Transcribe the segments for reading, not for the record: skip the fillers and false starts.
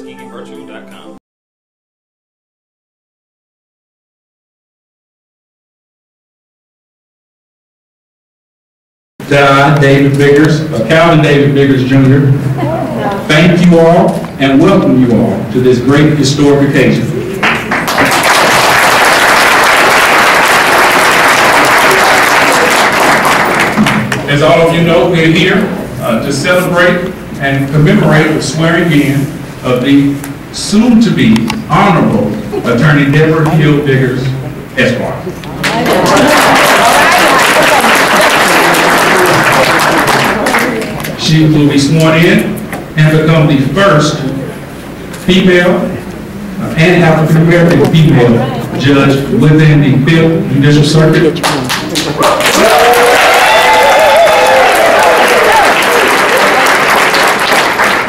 TuskegeeVirtual.com. David Biggers, Calvin David Biggers Jr. Thank you all and welcome you all to this great historic occasion. As all of you know, we're here to celebrate and commemorate the swearing in of the soon-to-be Honorable Attorney Deborah Biggers, Esquire. She will be sworn in and become the first female and African-American female judge within the 5th Judicial Circuit.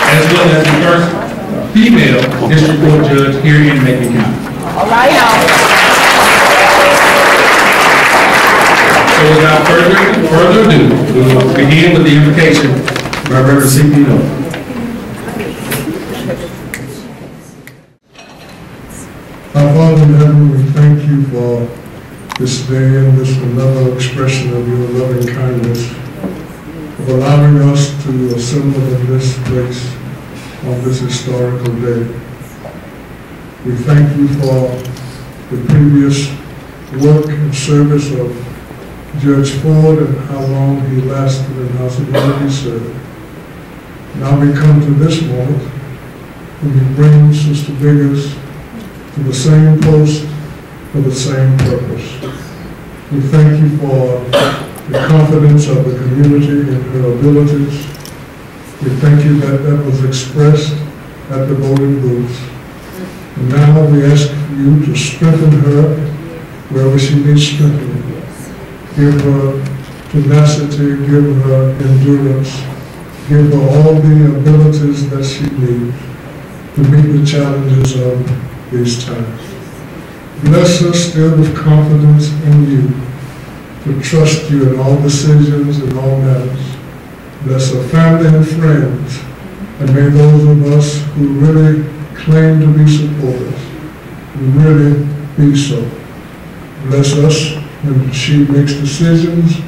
As well as the first female district court judge here in Macon County. All right now. So without further ado, we will begin with the invocation by Reverend C.P. Noah. Our Father in heaven, we thank you for this day and this another expression of your loving kindness, of allowing us to assemble in this place on this historical day. We thank you for the previous work and service of Judge Ford and how long he lasted and how long he served. Now we come to this moment when we bring Sister Biggers to the same post for the same purpose. We thank you for the confidence of the community in her abilities. We thank you that that was expressed at the voting booth. And now we ask you to strengthen her wherever she needs strengthening. Give her tenacity, give her endurance, give her all the abilities that she needs to meet the challenges of these times. Bless her still with confidence in you, to trust you in all decisions and all matters. Bless her family and friends, and may those of us who really claim to be supporters really be so. Bless us when she makes decisions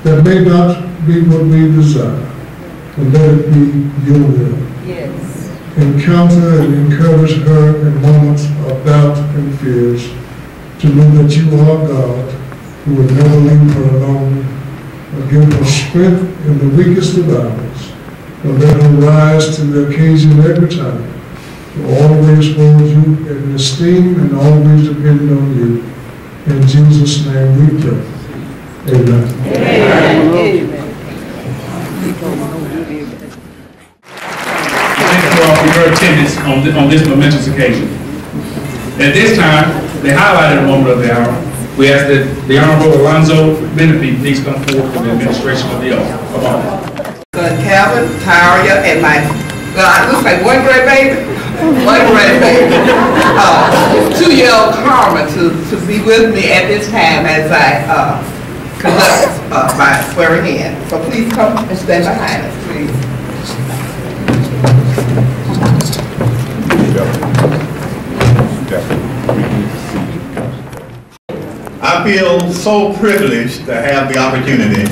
that may not be what we desire, but let it be your will. Yes. Encounter and encourage her in moments of doubt and fears, to know that you are God, who will never leave her alone, or give her strength in the weakest of hours, or let her rise to the occasion every time, to always hold you in esteem and always depend on you. In Jesus' name we pray. Amen. Amen. Thank you all for your attendance on this momentous occasion. At this time, the highlighted moment of the hour, we ask that the Honorable Alonzo Menifee please come forward for the administration of the oath. Come on. Son Calvin, Tyria, and my, it looks like one grandbaby. 2-year-old Karma to be with me at this time as I conduct my swearing in. So please come and stand behind us, please. I feel so privileged to have the opportunity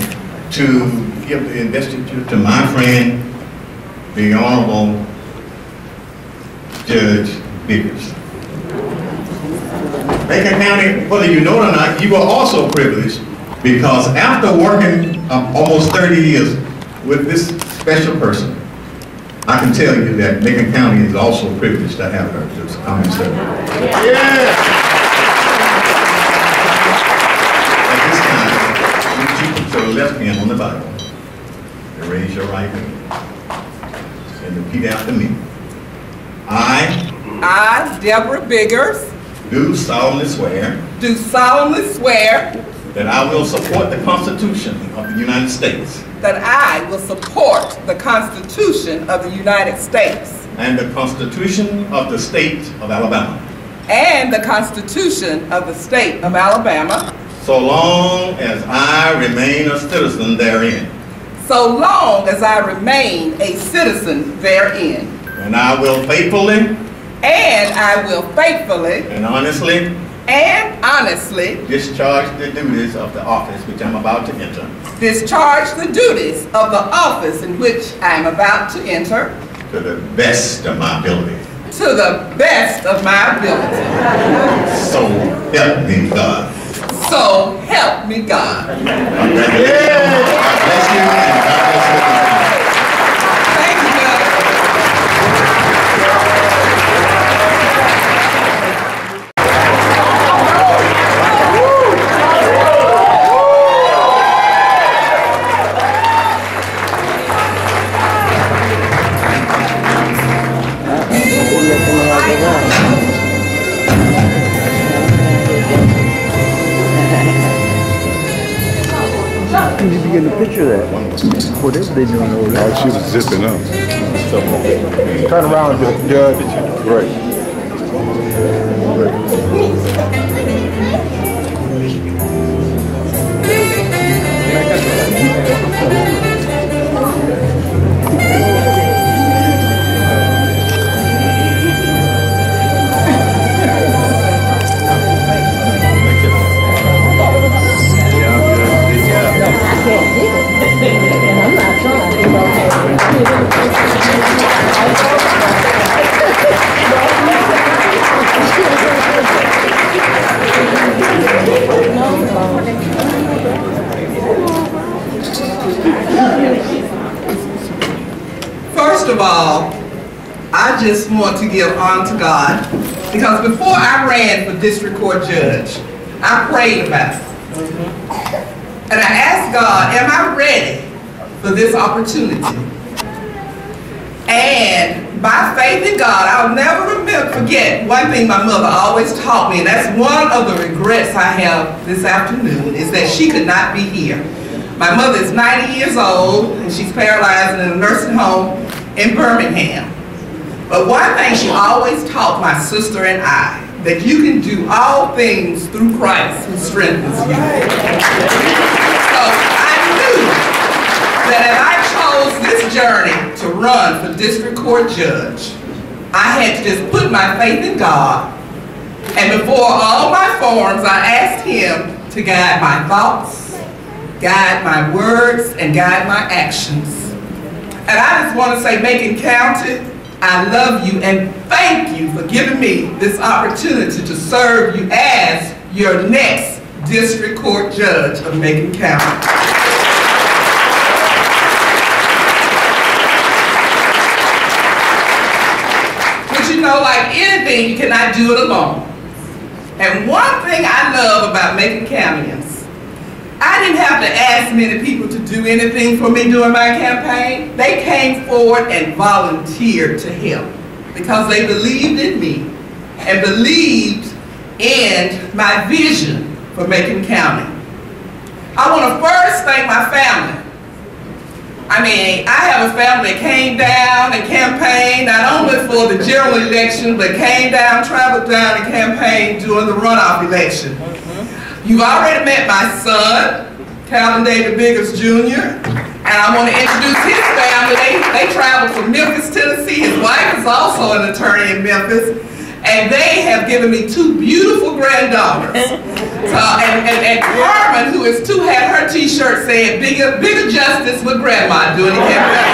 to give the investiture to my friend, the Honorable Judge Biggers. Macon County, whether you know it or not, you are also privileged because after working almost 30 years with this special person, I can tell you that Macon County is also privileged to have her to come and serve. Yeah. At this time, you keep your left hand on the Bible and raise your right hand and repeat after me. I, Deborah Biggers, do solemnly swear that I will support the Constitution of the United States that I will support the Constitution of the United States and the Constitution of the State of Alabama, and the Constitution of the State of Alabama, so long as I remain a citizen therein. so long as I remain a citizen therein. and I will faithfully and honestly discharge the duties of the office which I'm about to enter. Discharge the duties of the office in which I am about to enter. To the best of my ability. To the best of my ability. So help me God. So help me God. Congratulations. God bless you and God bless you. Thank you, Judge. You need to get a picture of that. What is they doing over there? Oh, she was zipping up. Turn around, Judge. Right. First of all, I just want to give honor to God, because before I ran for district court judge, I prayed about it. And I asked God, am I ready for this opportunity? And by faith in God, I'll never forget one thing my mother always taught me, and that's one of the regrets I have this afternoon, is that she could not be here. My mother is 90 years old, and she's paralyzed in a nursing home in Birmingham. But one thing she always taught my sister and I, that you can do all things through Christ who strengthens you. So I knew that if I chose this journey to run for district court judge, I had to just put my faith in God, and before all my forms, I asked Him to guide my thoughts, guide my words, and guide my actions. And I just want to say, Macon County, I love you and thank you for giving me this opportunity to serve you as your next district court judge of Macon County. But you know, like anything, you cannot do it alone. And one thing I love about Macon Countyans, I didn't have to ask many people to do anything for me during my campaign. They came forward and volunteered to help because they believed in me and believed in my vision for Macon County. I want to first thank my family. I mean, I have a family that came down and campaigned not only for the general election, but came down, traveled down and campaigned during the runoff election. You already met my son, Calvin David Biggers Jr., and I want to introduce his family. They traveled from Memphis, Tennessee. His wife is also an attorney in Memphis, and they have given me two beautiful granddaughters. So, and Carmen, who is 2, had her T-shirt saying "Bigger Justice with Grandma" during the campaign,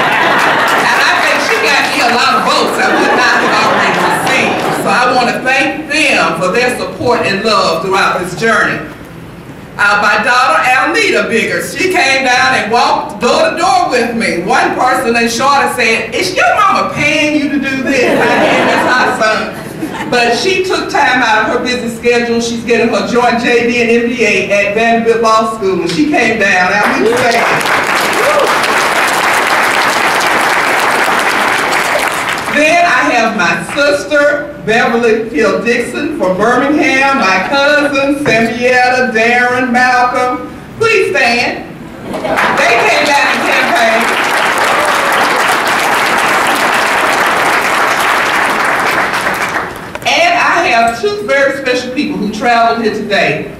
and I think she got me a lot of votes I would not have already received. So I want to thank them for their support and love throughout this journey. My daughter, Alnita Biggers, she came down and walked door to door with me. One person in Charlotte said, "Is your mama paying you to do this?" I said, "That's our son." But she took time out of her busy schedule. She's getting her joint JD and MBA at Vanderbilt Law School, and she came down. Alnita Biggers. Then I have my sister, Beverly Hill Dixon from Birmingham, my cousin, Samuela, Darren, Malcolm. Please stand. They came back to campaign. And I have 2 very special people who traveled here today.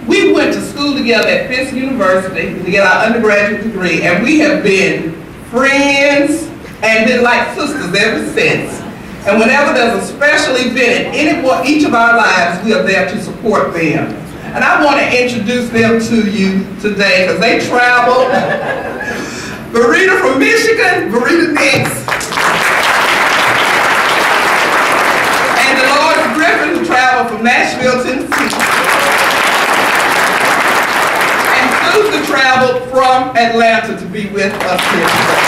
We went to school together at Fisk University to get our undergraduate degree, and we have been friends, and been like sisters ever since. And whenever there's a special event in each of our lives, we are there to support them. And I want to introduce them to you today because they traveled. Verita from Michigan, Verita Nix. And Dolores Griffin, who traveled from Nashville, Tennessee. And Susan traveled from Atlanta to be with us here today.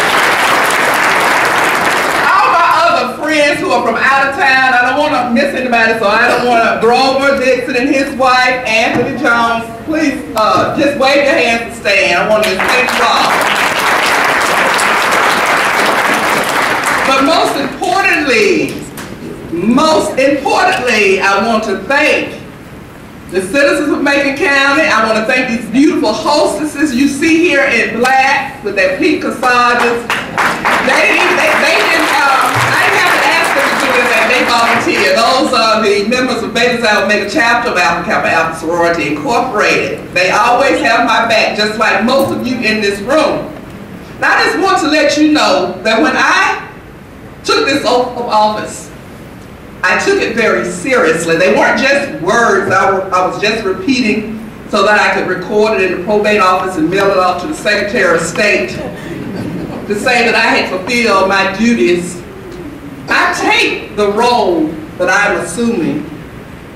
Friends who are from out of town. I don't want to miss anybody, so I don't want to. Grover Dixon and his wife, Anthony Jones. Please just wave your hands and stand. I want to thank you all. But most importantly, I want to thank the citizens of Macon County. I want to thank these beautiful hostesses you see here in black with their pink corsages. They volunteer. Those are the members of Beta Psi Omega chapter of Alpha Kappa Alpha Sorority Incorporated. They always have my back, just like most of you in this room. Now I just want to let you know that when I took this oath of office, I took it very seriously. They weren't just words I was just repeating so that I could record it in the probate office and mail it off to the Secretary of State to say that I had fulfilled my duties. I take the role that I'm assuming,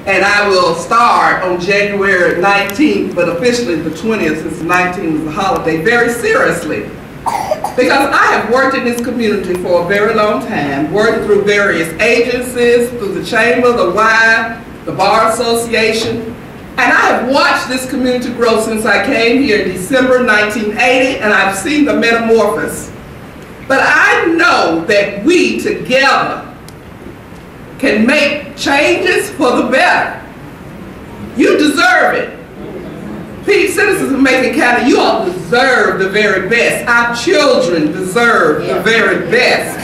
and I will start on January 19th, but officially the 20th, since the 19th is a holiday, very seriously. Because I have worked in this community for a very long time, worked through various agencies, through the Chamber, the Y, the Bar Association, and I have watched this community grow since I came here in December 1980, and I've seen the metamorphosis. But I know that we together can make changes for the better. You deserve it. Citizens of Macon County, you all deserve the very best. Our children deserve the very best.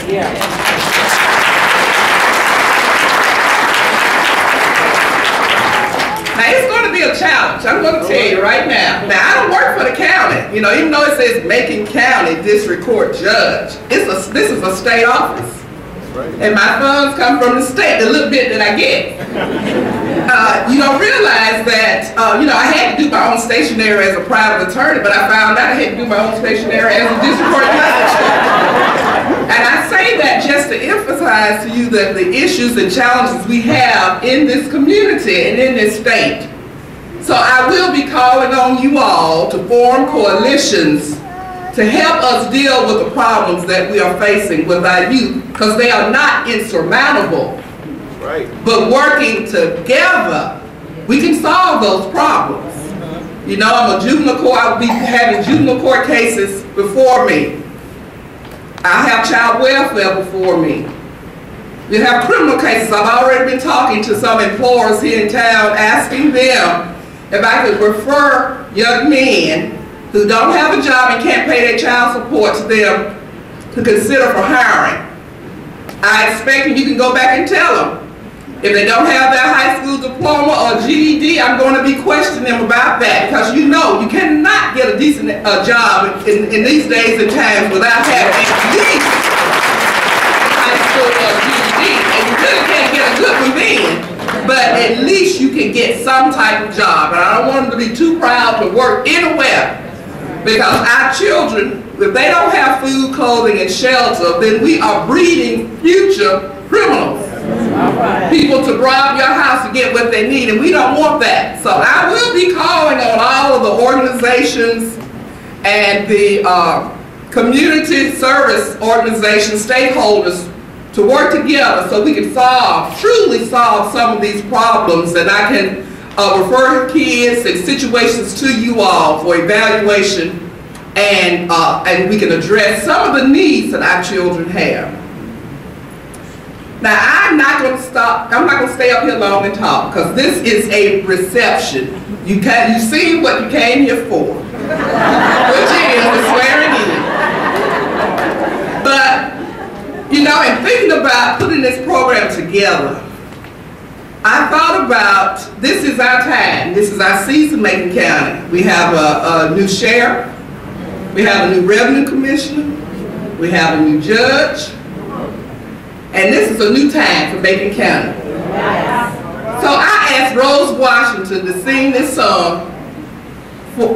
Now it's going to be a challenge. I'm going to tell you right now. Now I don't work for the county. You know, even though it says Macon County District Court Judge, this is a state office. And my funds come from the state, the little bit that I get. You don't realize that, you know, I had to do my own stationery as a private attorney, but I found out I had to do my own stationery as a district court judge. And I say that just to emphasize to you that the issues and challenges we have in this community and in this state. So I will be calling on you all to form coalitions to help us deal with the problems that we are facing with our youth, because they are not insurmountable. Right. But working together, we can solve those problems. You know, I'm a juvenile court, I'll be having juvenile court cases before me. I have child welfare before me. We have criminal cases. I've already been talking to some employers here in town, asking them if I could refer young men who don't have a job and can't pay their child support to them to consider for hiring. I expect you can go back and tell them. If they don't have their high school diploma or GED, I'm going to be questioning them about that, because you know you cannot get a decent job in these days and times without having at least high school or GED. And you really can't get a good one then, but at least you can get some type of job. And I don't want them to be too proud to work anywhere, because our children, if they don't have food, clothing, and shelter, then we are breeding future criminals. People to rob your house to get what they need, and we don't want that. So I will be calling on all of the organizations and the community service organizations, stakeholders, to work together so we can truly solve some of these problems, and I can refer kids and situations to you all for evaluation, and we can address some of the needs that our children have. Now, I'm not going to stay up here long and talk, because this is a reception. You see what you came here for, which is the swearing in. But, you know, in thinking about putting this program together, I thought about, this is our time. This is our season, Macon County. We have a new sheriff. We have a new revenue commissioner. We have a new judge. And this is a new time for Macon County. So I asked Rose Washington to sing this song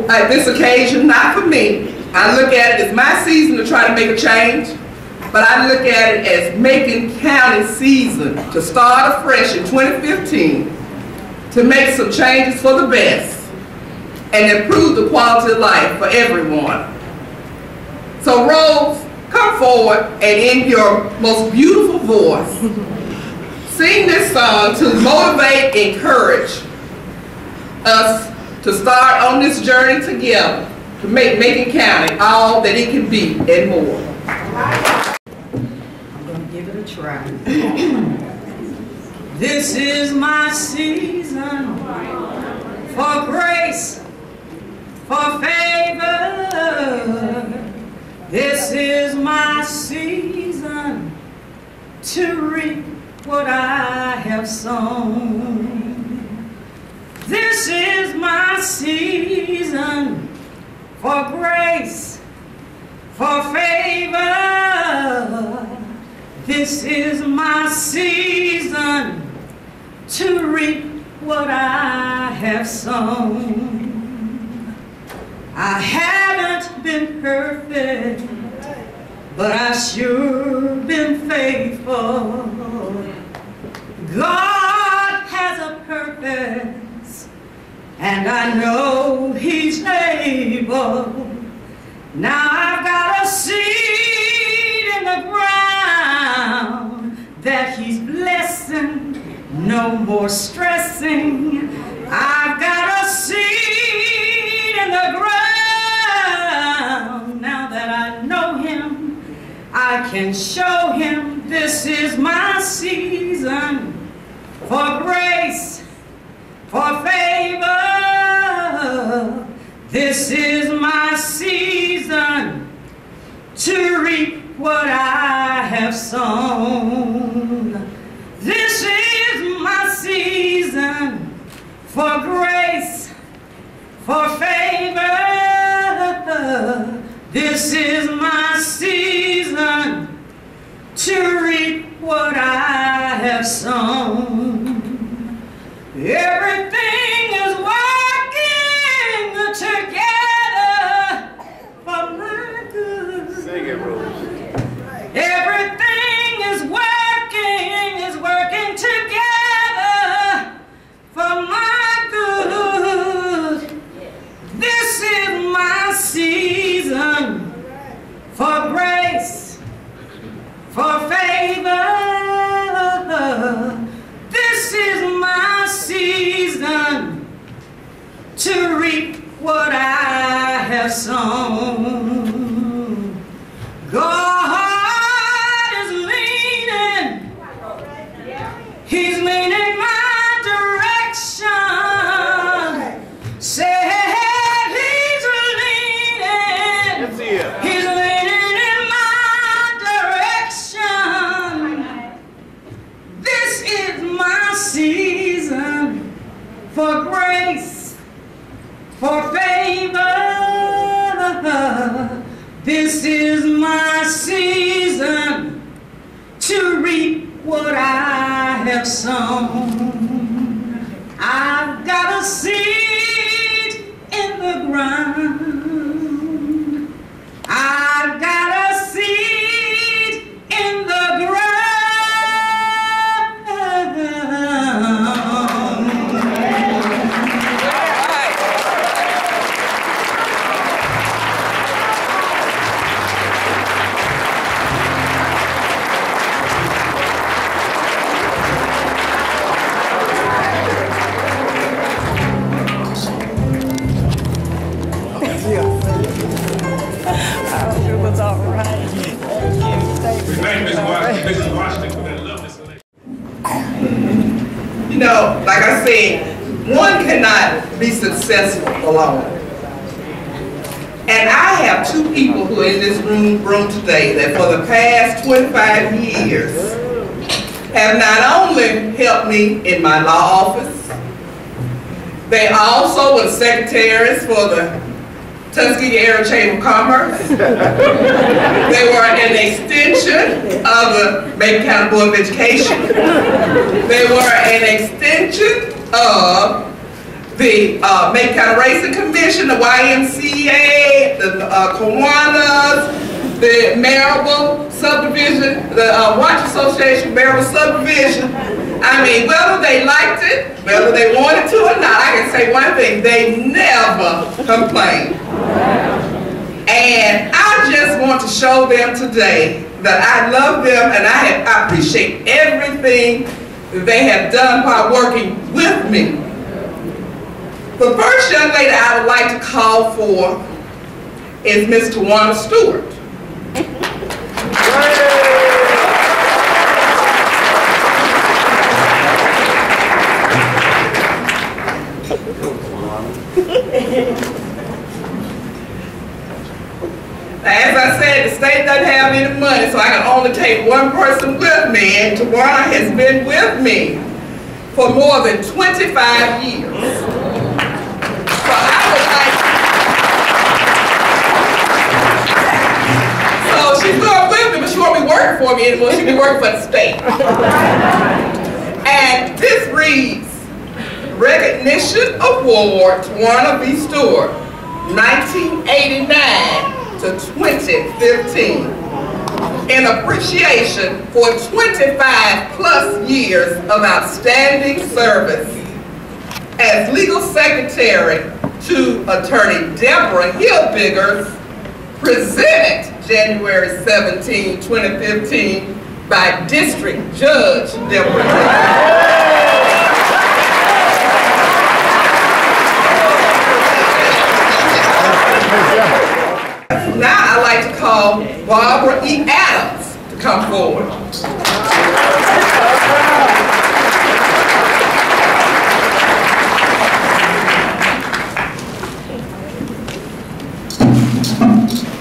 at this occasion, not for me. I look at it as my season to try to make a change, but I look at it as Macon County season to start afresh in 2015, to make some changes for the best and improve the quality of life for everyone. So Rose, come forward and in your most beautiful voice, sing this song to motivate, encourage us to start on this journey together to make Macon County all that it can be and more. I'm going to give it a try. This is my season for grace, for favor. This is my season to reap what I have sown. This is my season for grace, for favor. This is my season to reap what I have sown. I haven't been perfect, but I've sure been faithful. God has a purpose, and I know He's able. Now I've got a seed in the ground that He's blessing, no more stressing. I've got a seed in the ground. Now that I know Him, I can show Him this is my season for grace, for favor. This is my season to reap what I have sown. This is my season for grace, for favor. This is my season to reap what I have sown. Everything is working together for my good. Sing it, Rose. Everything is working together for my good. This is my season for grace, for favor. This is my season to reap what I have sown. God is leaning, He's leaning my direction. Said He's leaning, He's leaning in my direction. This is my season for grace, for favor. This is my season to reap what I have sown. I've got a seed in the ground. I've got a seed in the ground. It was all right. Thank you, Mrs. Washington, for that lovely selection. You know, like I said, one cannot be successful alone. And I have two people who are in this room today that for the past 25 years have not only helped me in my law office, they also were secretaries for the Tuskegee Area Chamber of Commerce. They were an extension of the Macon County Board of Education. They were an extension of the Macon County Racing Commission, the YMCA, the Kiwanis, the Marable Subdivision, the Watch Association Marable Subdivision. I mean, whether they liked it, whether they wanted to or not, I can say one thing, they never complained. And I just want to show them today that I love them and I appreciate everything that they have done while working with me. The first young lady I would like to call for is Miss Tawana Stewart. As I said, the state doesn't have any money, so I can only take one person with me, and Tawana has been with me for more than 25 years. So I would like, so she's going with me, but she won't be working for me anymore, she'll be working for the state. And this reads, Recognition Award, Tawana B. Stewart, 1989 to 2015, in appreciation for 25 plus years of outstanding service as legal secretary to Attorney Deborah Hilbiggers, presented January 17, 2015 by District Judge Deborah Hilbiggers. Now I'd like to call Barbara E. Adams to come forward.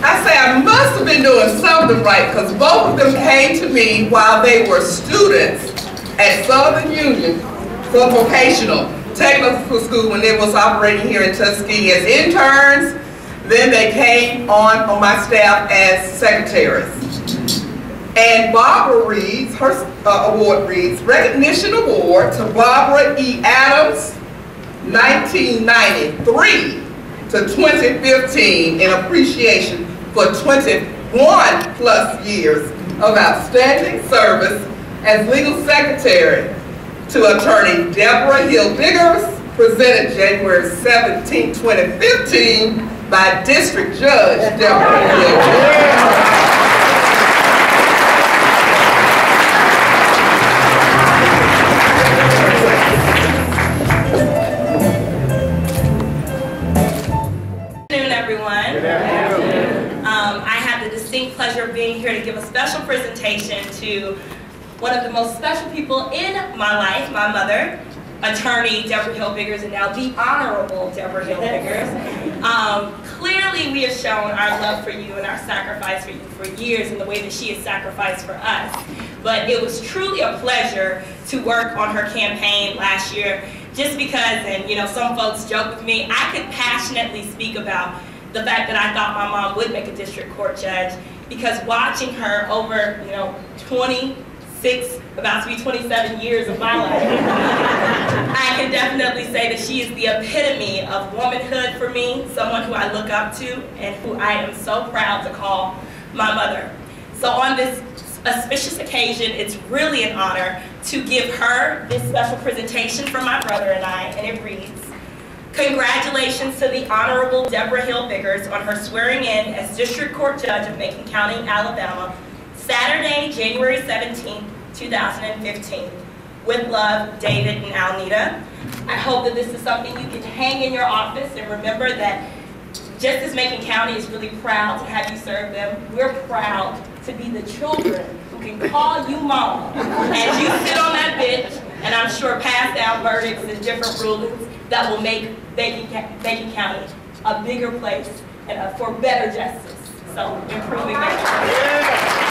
I say I must have been doing something right because both of them came to me while they were students at Southern Union for vocational technical school when it was operating here in Tuskegee as interns. Then they came on my staff as secretaries. And Barbara reads, her award reads, Recognition Award to Barbara E. Adams, 1993 to 2015 in appreciation for 21 plus years of outstanding service as legal secretary to Attorney Deborah Hilbiggers, presented January 17, 2015 by District Judge Deborah Hilbiggers. Pleasure of being here to give a special presentation to one of the most special people in my life, my mother, Attorney Deborah Hilbiggers, and now the Honorable Deborah Hilbiggers. Clearly we have shown our love for you and our sacrifice for you for years in the way that she has sacrificed for us. But it was truly a pleasure to work on her campaign last year, just because, and you know, some folks joke with me, I could passionately speak about the fact that I thought my mom would make a district court judge, because watching her over, you know, 26, about to be 27 years of my life, I can definitely say that she is the epitome of womanhood for me, someone who I look up to and who I am so proud to call my mother. So on this auspicious occasion, it's really an honor to give her this special presentation from my brother and I, and it reads, Congratulations to the Honorable Deborah Hilbiggers on her swearing in as District Court Judge of Macon County, Alabama, Saturday, January 17, 2015. With love, David and Alnita. I hope that this is something you can hang in your office and remember that just as Macon County is really proud to have you serve them, we're proud to be the children who can call you mom as you sit on that bench and I'm sure pass down verdicts and different rulings that will make Macon County a bigger place and for better justice. So improving that.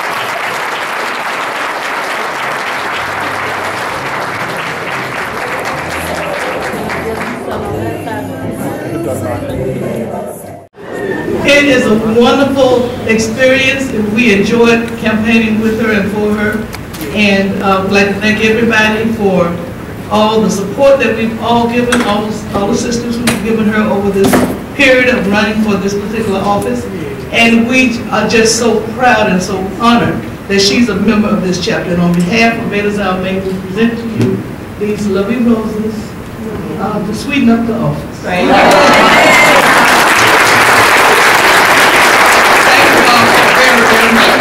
It is a wonderful experience, and we enjoyed campaigning with her and for her. And I'd like to thank everybody for all the support that we've all given, all the sisters who've given her over this period of running for this particular office. And we are just so proud and so honored that she's a member of this chapter. And on behalf of Vedas Al May, we present to you these lovely roses to sweeten up the office. Thank you. Thank you all very, very much.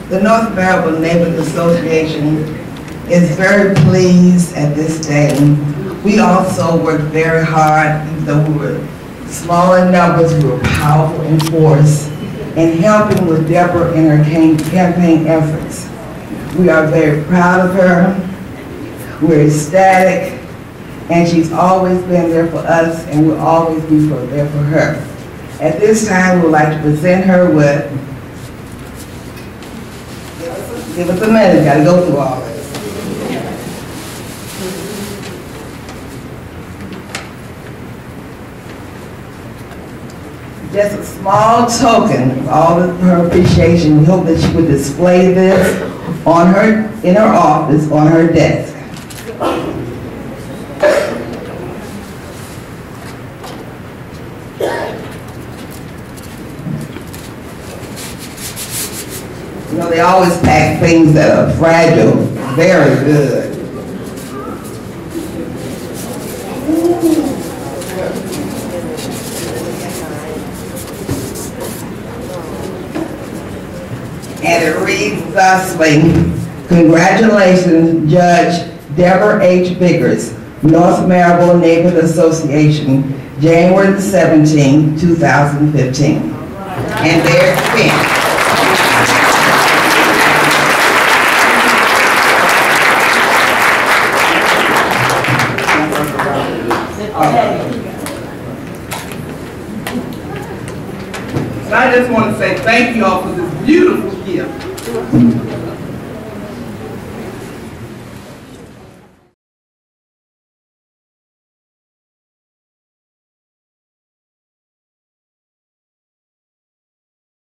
The North Marylebone Neighborhood Association is very pleased at this day. We also worked very hard, even though we were small in numbers, we were powerful in force, in helping with Deborah in her campaign efforts. We are very proud of her. We're ecstatic, and she's always been there for us, and will always be there for her. At this time, we would like to present her with, give us a minute, gotta go through all this. Just a small token of all of her appreciation. We hope that she would display this on in her office, on her desk. You know, they always pack things that are fragile, very good. And it reads thusly: congratulations, Judge Deborah H. Biggers, North Marylebone Neighborhood Association, January the 17th, 2015. And there's Ken. And I just want to say thank you all for this beautiful gift.